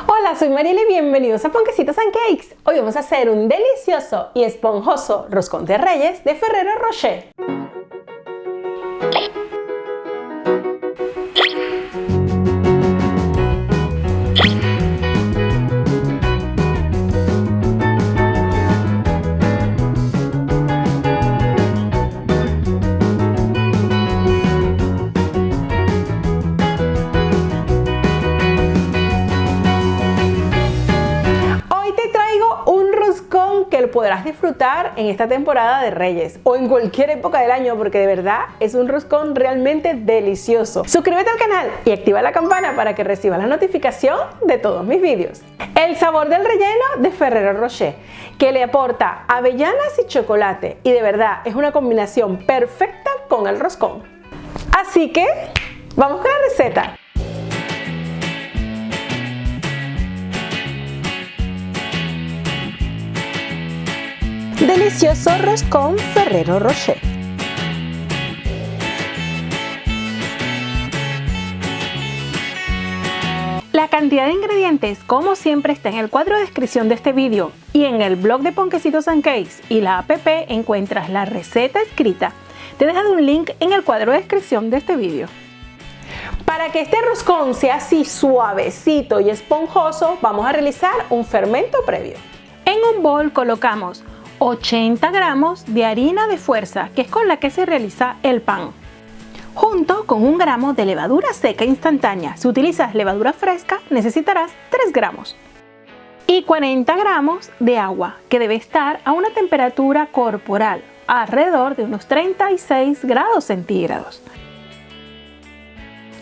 Hola, soy Mariela y bienvenidos a Ponquecitos and Cakes. Hoy vamos a hacer un delicioso y esponjoso roscón de Reyes de Ferrero Rocher. Que lo podrás disfrutar en esta temporada de Reyes o en cualquier época del año, porque de verdad es un roscón realmente delicioso. Suscríbete al canal y activa la campana para que recibas la notificación de todos mis vídeos. El sabor del relleno de Ferrero Rocher, que le aporta avellanas y chocolate, y de verdad es una combinación perfecta con el roscón. Así que vamos con la receta. Delicioso roscón Ferrero Rocher. La cantidad de ingredientes, como siempre, está en el cuadro de descripción de este vídeo, y en el blog de Ponquecitos and Cakes y la app encuentras la receta escrita. Te he dejado un link en el cuadro de descripción de este vídeo. Para que este roscón sea así suavecito y esponjoso, vamos a realizar un fermento previo. En un bol colocamos 80 gramos de harina de fuerza, que es con la que se realiza el pan, junto con 1 gramo de levadura seca instantánea. Si utilizas levadura fresca, necesitarás 3 gramos. Y 40 gramos de agua, que debe estar a una temperatura corporal, alrededor de unos 36 grados centígrados.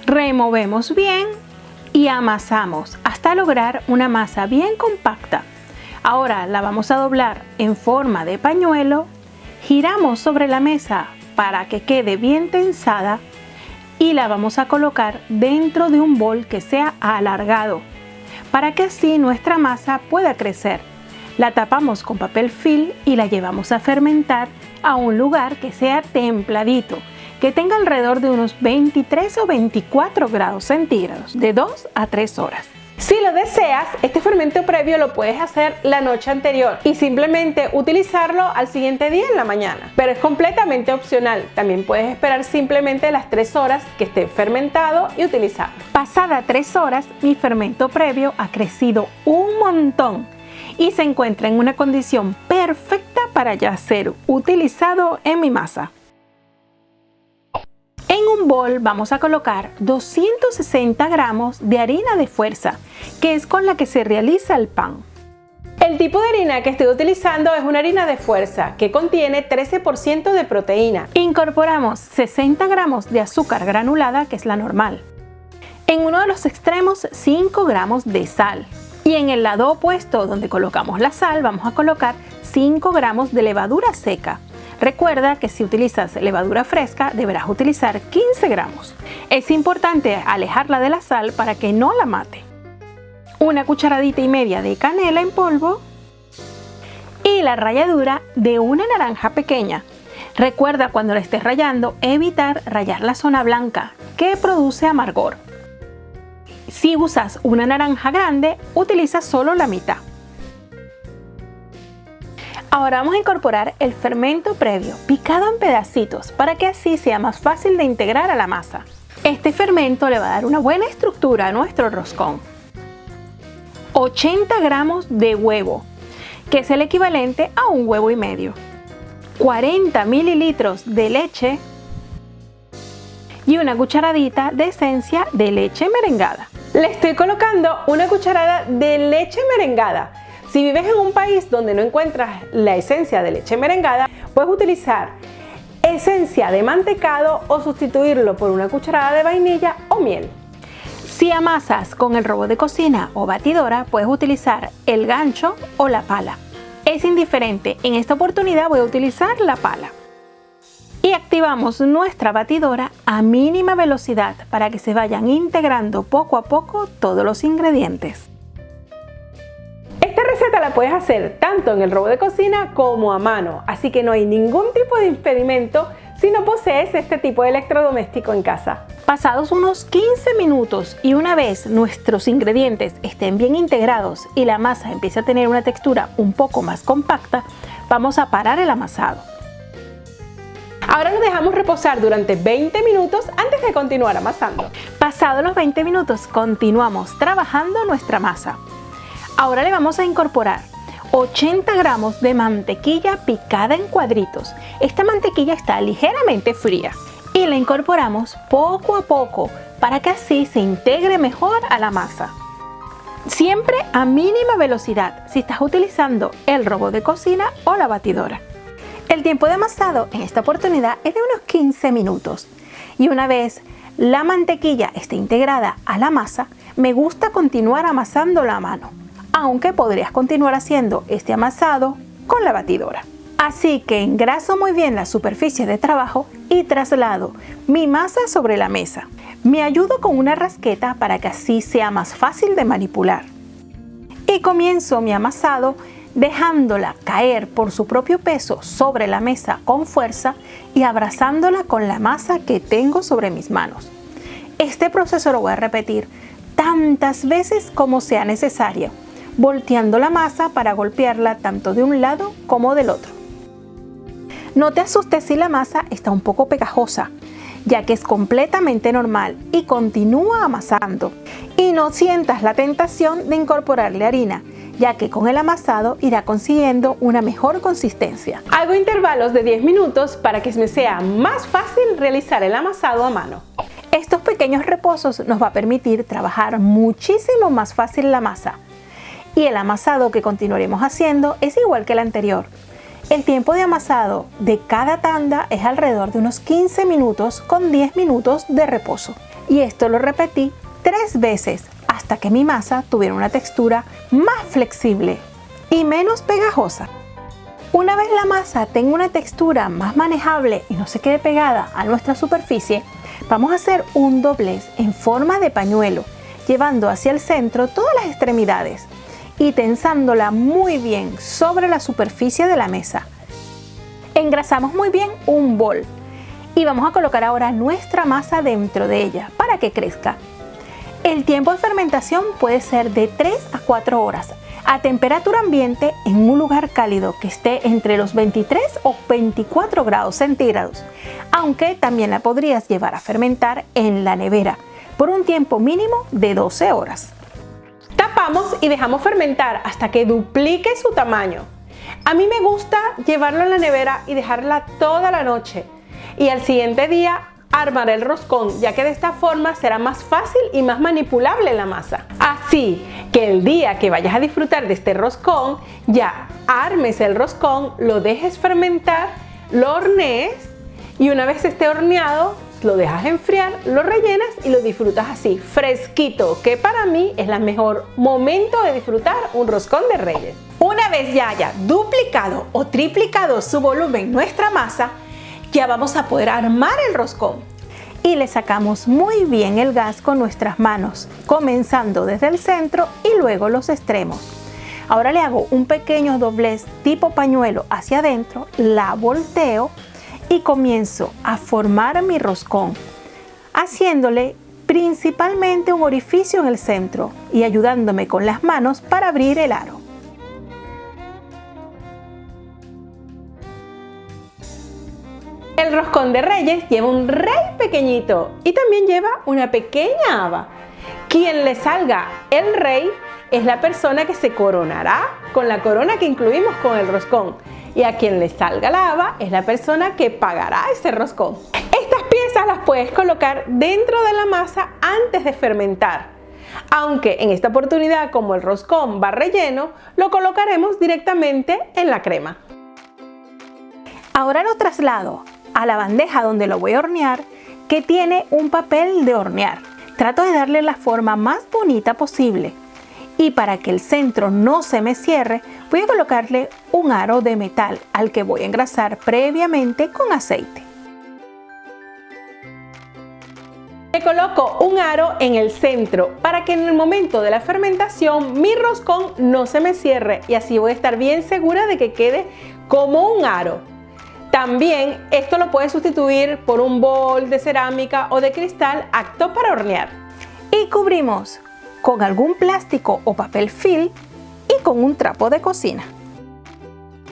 Removemos bien y amasamos hasta lograr una masa bien compacta. Ahora la vamos a doblar en forma de pañuelo, giramos sobre la mesa para que quede bien tensada y la vamos a colocar dentro de un bol que sea alargado, para que así nuestra masa pueda crecer. La tapamos con papel film y la llevamos a fermentar a un lugar que sea templadito, que tenga alrededor de unos 23 o 24 grados centígrados, de 2 a 3 horas. Si lo deseas, este fermento previo lo puedes hacer la noche anterior y simplemente utilizarlo al siguiente día en la mañana, pero es completamente opcional. También puedes esperar simplemente las 3 horas que esté fermentado y utilizarlo. Pasada 3 horas, mi fermento previo ha crecido un montón y se encuentra en una condición perfecta para ya ser utilizado en mi masa. En un bol vamos a colocar 260 gramos de harina de fuerza, que es con la que se realiza el pan. El tipo de harina que estoy utilizando es una harina de fuerza que contiene 13% de proteína. Incorporamos 60 gramos de azúcar granulada, que es la normal. En uno de los extremos 5 gramos de sal. Y en el lado opuesto, donde colocamos la sal, vamos a colocar 5 gramos de levadura seca. Recuerda que si utilizas levadura fresca deberás utilizar 15 gramos. Es importante alejarla de la sal para que no la mate. 1 cucharadita y media de canela en polvo y la ralladura de una naranja pequeña. Recuerda, cuando la estés rallando, evitar rallar la zona blanca, que produce amargor. Si usas una naranja grande, utiliza solo la mitad. Ahora vamos a incorporar el fermento previo, picado en pedacitos, para que así sea más fácil de integrar a la masa. Este fermento le va a dar una buena estructura a nuestro roscón. 80 gramos de huevo, que es el equivalente a 1,5 huevos. 40 mililitros de leche y 1 cucharadita de esencia de leche merengada. Le estoy colocando 1 cucharada de leche merengada. Si vives en un país donde no encuentras la esencia de leche merengada, puedes utilizar esencia de mantecado o sustituirlo por 1 cucharada de vainilla o miel. Si amasas con el robot de cocina o batidora, puedes utilizar el gancho o la pala. Es indiferente, en esta oportunidad voy a utilizar la pala. Y activamos nuestra batidora a mínima velocidad para que se vayan integrando poco a poco todos los ingredientes. Esta receta la puedes hacer tanto en el robot de cocina como a mano, así que no hay ningún tipo de impedimento si no posees este tipo de electrodoméstico en casa. Pasados unos 15 minutos y una vez nuestros ingredientes estén bien integrados y la masa empiece a tener una textura un poco más compacta, vamos a parar el amasado. Ahora lo dejamos reposar durante 20 minutos antes de continuar amasando. Pasados los 20 minutos continuamos trabajando nuestra masa. Ahora le vamos a incorporar 80 gramos de mantequilla picada en cuadritos. Esta mantequilla está ligeramente fría y la incorporamos poco a poco para que así se integre mejor a la masa. Siempre a mínima velocidad si estás utilizando el robot de cocina o la batidora. El tiempo de amasado en esta oportunidad es de unos 15 minutos y una vez la mantequilla esté integrada a la masa, me gusta continuar amasándola a mano, aunque podrías continuar haciendo este amasado con la batidora. Así que engraso muy bien la superficie de trabajo y traslado mi masa sobre la mesa. Me ayudo con una rasqueta para que así sea más fácil de manipular. Y comienzo mi amasado dejándola caer por su propio peso sobre la mesa con fuerza y abrazándola con la masa que tengo sobre mis manos. Este proceso lo voy a repetir tantas veces como sea necesario, volteando la masa para golpearla tanto de un lado como del otro. No te asustes si la masa está un poco pegajosa, ya que es completamente normal, y continúa amasando. Y no sientas la tentación de incorporarle harina, ya que con el amasado irá consiguiendo una mejor consistencia. Hago intervalos de 10 minutos para que me sea más fácil realizar el amasado a mano. Estos pequeños reposos nos va a permitir trabajar muchísimo más fácil la masa. Y el amasado que continuaremos haciendo es igual que el anterior. El tiempo de amasado de cada tanda es alrededor de unos 15 minutos con 10 minutos de reposo. Y esto lo repetí 3 veces hasta que mi masa tuviera una textura más flexible y menos pegajosa. Una vez la masa tenga una textura más manejable y no se quede pegada a nuestra superficie, vamos a hacer un doblez en forma de pañuelo, llevando hacia el centro todas las extremidades y tensándola muy bien sobre la superficie de la mesa. Engrasamos muy bien un bol y vamos a colocar ahora nuestra masa dentro de ella para que crezca. El tiempo de fermentación puede ser de 3 a 4 horas a temperatura ambiente en un lugar cálido que esté entre los 23 o 24 grados centígrados, aunque también la podrías llevar a fermentar en la nevera por un tiempo mínimo de 12 horas. Tapamos y dejamos fermentar hasta que duplique su tamaño. A mí me gusta llevarlo a la nevera y dejarla toda la noche y al siguiente día armar el roscón, ya que de esta forma será más fácil y más manipulable la masa. Así que el día que vayas a disfrutar de este roscón, ya armes el roscón, lo dejes fermentar, lo hornees y una vez esté horneado, lo dejas enfriar, lo rellenas y lo disfrutas así, fresquito, que para mí es el mejor momento de disfrutar un roscón de Reyes. Una vez ya haya duplicado o triplicado su volumen nuestra masa, ya vamos a poder armar el roscón. Y le sacamos muy bien el gas con nuestras manos, comenzando desde el centro y luego los extremos. Ahora le hago un pequeño doblez tipo pañuelo hacia adentro, la volteo y comienzo a formar mi roscón, haciéndole principalmente un orificio en el centro y ayudándome con las manos para abrir el aro. El roscón de Reyes lleva un rey pequeñito y también lleva una pequeña haba. Quien le salga el rey es la persona que se coronará con la corona que incluimos con el roscón. Y a quien le salga la haba es la persona que pagará ese roscón. Estas piezas las puedes colocar dentro de la masa antes de fermentar. Aunque en esta oportunidad, como el roscón va relleno, lo colocaremos directamente en la crema. Ahora lo traslado a la bandeja donde lo voy a hornear, que tiene un papel de hornear. Trato de darle la forma más bonita posible. Y para que el centro no se me cierre, voy a colocarle un aro de metal al que voy a engrasar previamente con aceite. Le coloco un aro en el centro para que en el momento de la fermentación mi roscón no se me cierre y así voy a estar bien segura de que quede como un aro. También esto lo puedes sustituir por un bol de cerámica o de cristal apto para hornear. Y cubrimos con algún plástico o papel film y con un trapo de cocina.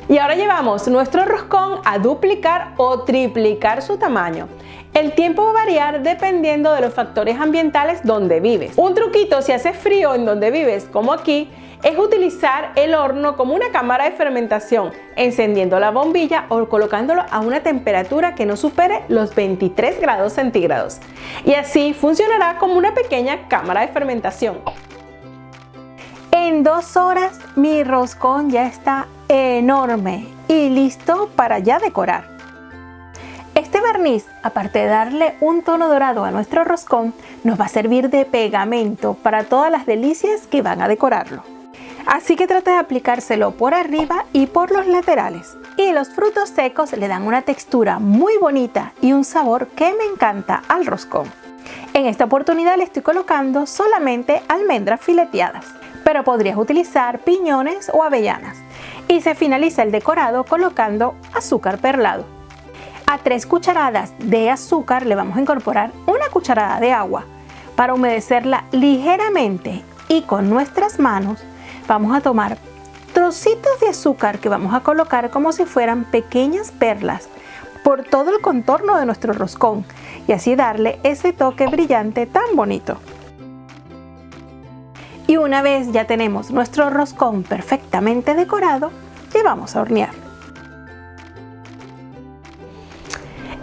Y ahora llevamos nuestro roscón a duplicar o triplicar su tamaño. El tiempo va a variar dependiendo de los factores ambientales donde vives. Un truquito si hace frío en donde vives, como aquí, es utilizar el horno como una cámara de fermentación, encendiendo la bombilla o colocándolo a una temperatura que no supere los 23 grados centígrados. Y así funcionará como una pequeña cámara de fermentación. En 2 horas mi roscón ya está enorme y listo para ya decorar. Este barniz, aparte de darle un tono dorado a nuestro roscón, nos va a servir de pegamento para todas las delicias que van a decorarlo. Así que trata de aplicárselo por arriba y por los laterales. Y los frutos secos le dan una textura muy bonita y un sabor que me encanta al roscón. En esta oportunidad le estoy colocando solamente almendras fileteadas, pero podrías utilizar piñones o avellanas. Y se finaliza el decorado colocando azúcar perlado. A 3 cucharadas de azúcar le vamos a incorporar una cucharada de agua para humedecerla ligeramente, y con nuestras manos vamos a tomar trocitos de azúcar que vamos a colocar como si fueran pequeñas perlas por todo el contorno de nuestro roscón y así darle ese toque brillante tan bonito. Y una vez ya tenemos nuestro roscón perfectamente decorado, llevamos a hornear.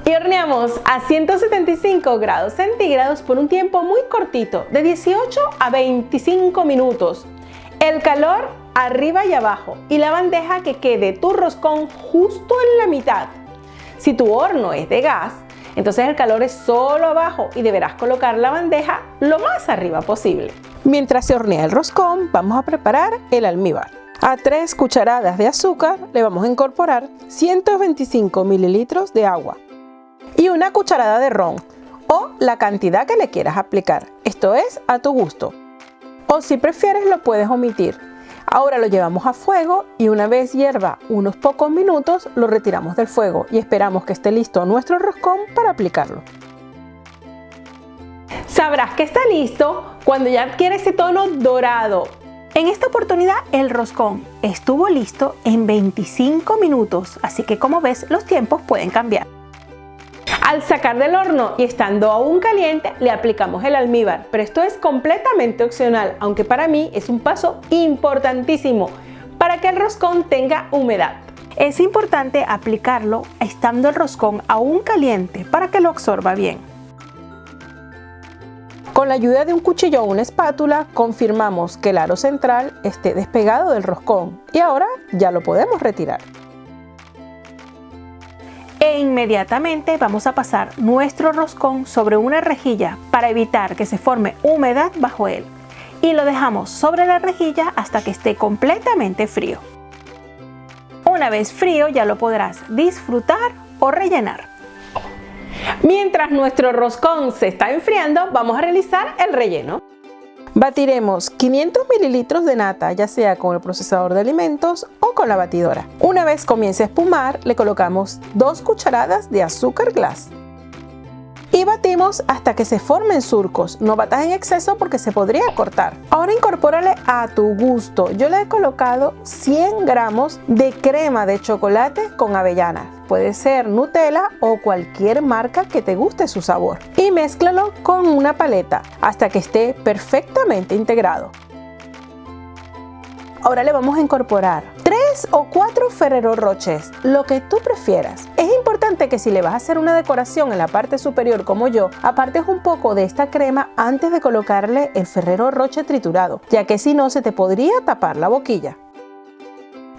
Y horneamos a 175 grados centígrados por un tiempo muy cortito, de 18 a 25 minutos. El calor arriba y abajo, y la bandeja que quede tu roscón justo en la mitad. Si tu horno es de gas, entonces el calor es solo abajo y deberás colocar la bandeja lo más arriba posible. Mientras se hornea el roscón, vamos a preparar el almíbar. A 3 cucharadas de azúcar le vamos a incorporar 125 mililitros de agua y una cucharada de ron o la cantidad que le quieras aplicar. Esto es a tu gusto. O si prefieres lo puedes omitir. Ahora lo llevamos a fuego y una vez hierva unos pocos minutos lo retiramos del fuego y esperamos que esté listo nuestro roscón para aplicarlo. Sabrás que está listo cuando ya adquiere ese tono dorado. En esta oportunidad el roscón estuvo listo en 25 minutos, así que como ves los tiempos pueden cambiar. Al sacar del horno y estando aún caliente, le aplicamos el almíbar, pero esto es completamente opcional, aunque para mí es un paso importantísimo para que el roscón tenga humedad. Es importante aplicarlo estando el roscón aún caliente para que lo absorba bien. Con la ayuda de un cuchillo o una espátula, confirmamos que el aro central esté despegado del roscón y ahora ya lo podemos retirar. E inmediatamente vamos a pasar nuestro roscón sobre una rejilla para evitar que se forme humedad bajo él. Y lo dejamos sobre la rejilla hasta que esté completamente frío. Una vez frío ya lo podrás disfrutar o rellenar. Mientras nuestro roscón se está enfriando, vamos a realizar el relleno. Batiremos 500 mililitros de nata, ya sea con el procesador de alimentos o con la batidora. Una vez comience a espumar, le colocamos 2 cucharadas de azúcar glass. Y batimos hasta que se formen surcos. No batas en exceso porque se podría cortar. Ahora incorpórale a tu gusto. Yo le he colocado 100 gramos de crema de chocolate con avellanas. Puede ser Nutella o cualquier marca que te guste su sabor. Y mézclalo con una paleta hasta que esté perfectamente integrado. Ahora le vamos a incorporar 3 o 4 Ferrero Rochers, lo que tú prefieras. Es importante que si le vas a hacer una decoración en la parte superior como yo, apartes un poco de esta crema antes de colocarle el Ferrero Rocher triturado, ya que si no se te podría tapar la boquilla.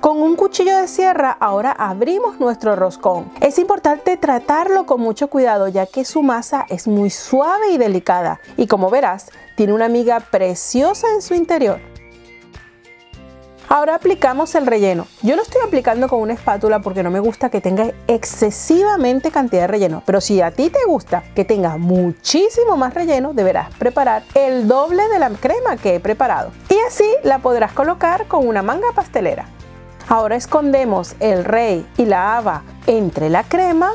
Con un cuchillo de sierra ahora abrimos nuestro roscón. Es importante tratarlo con mucho cuidado ya que su masa es muy suave y delicada y como verás tiene una miga preciosa en su interior. Ahora aplicamos el relleno. Yo lo estoy aplicando con una espátula porque no me gusta que tenga excesivamente cantidad de relleno. Pero si a ti te gusta que tenga muchísimo más relleno, deberás preparar el doble de la crema que he preparado. Y así la podrás colocar con una manga pastelera. Ahora escondemos el rey y la haba entre la crema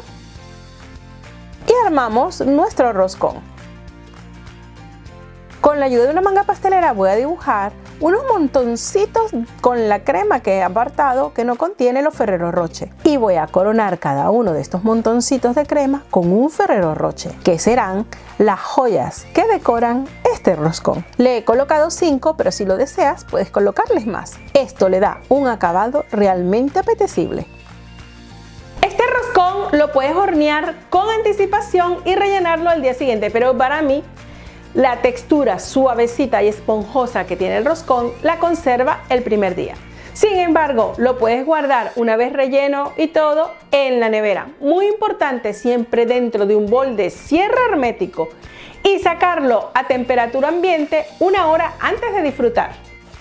y armamos nuestro roscón. Con la ayuda de una manga pastelera voy a dibujar unos montoncitos con la crema que he apartado que no contiene los Ferrero Rocher. Y voy a coronar cada uno de estos montoncitos de crema con un Ferrero Rocher, que serán las joyas que decoran este roscón. Le he colocado 5, pero si lo deseas puedes colocarles más. Esto le da un acabado realmente apetecible. Este roscón lo puedes hornear con anticipación y rellenarlo al día siguiente, pero para mí la textura suavecita y esponjosa que tiene el roscón la conserva el primer día. Sin embargo, lo puedes guardar una vez relleno y todo en la nevera. Muy importante, siempre dentro de un bol de cierre hermético y sacarlo a temperatura ambiente 1 hora antes de disfrutar.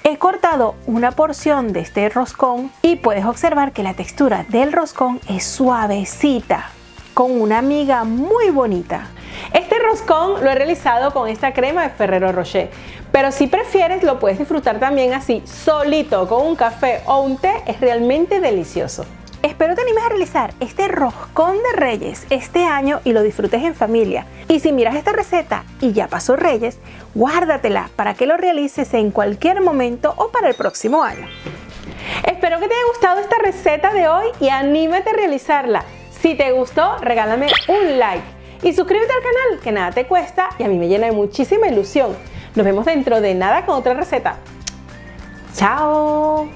He cortado una porción de este roscón y puedes observar que la textura del roscón es suavecita, con una miga muy bonita. Este roscón lo he realizado con esta crema de Ferrero Rocher, pero si prefieres lo puedes disfrutar también así, solito, con un café o un té, es realmente delicioso. Espero te animes a realizar este roscón de Reyes este año y lo disfrutes en familia. Y si miras esta receta y ya pasó Reyes, guárdatela para que lo realices en cualquier momento o para el próximo año. Espero que te haya gustado esta receta de hoy y anímate a realizarla. Si te gustó, regálame un like y suscríbete al canal, que nada te cuesta y a mí me llena de muchísima ilusión. Nos vemos dentro de nada con otra receta. ¡Chao!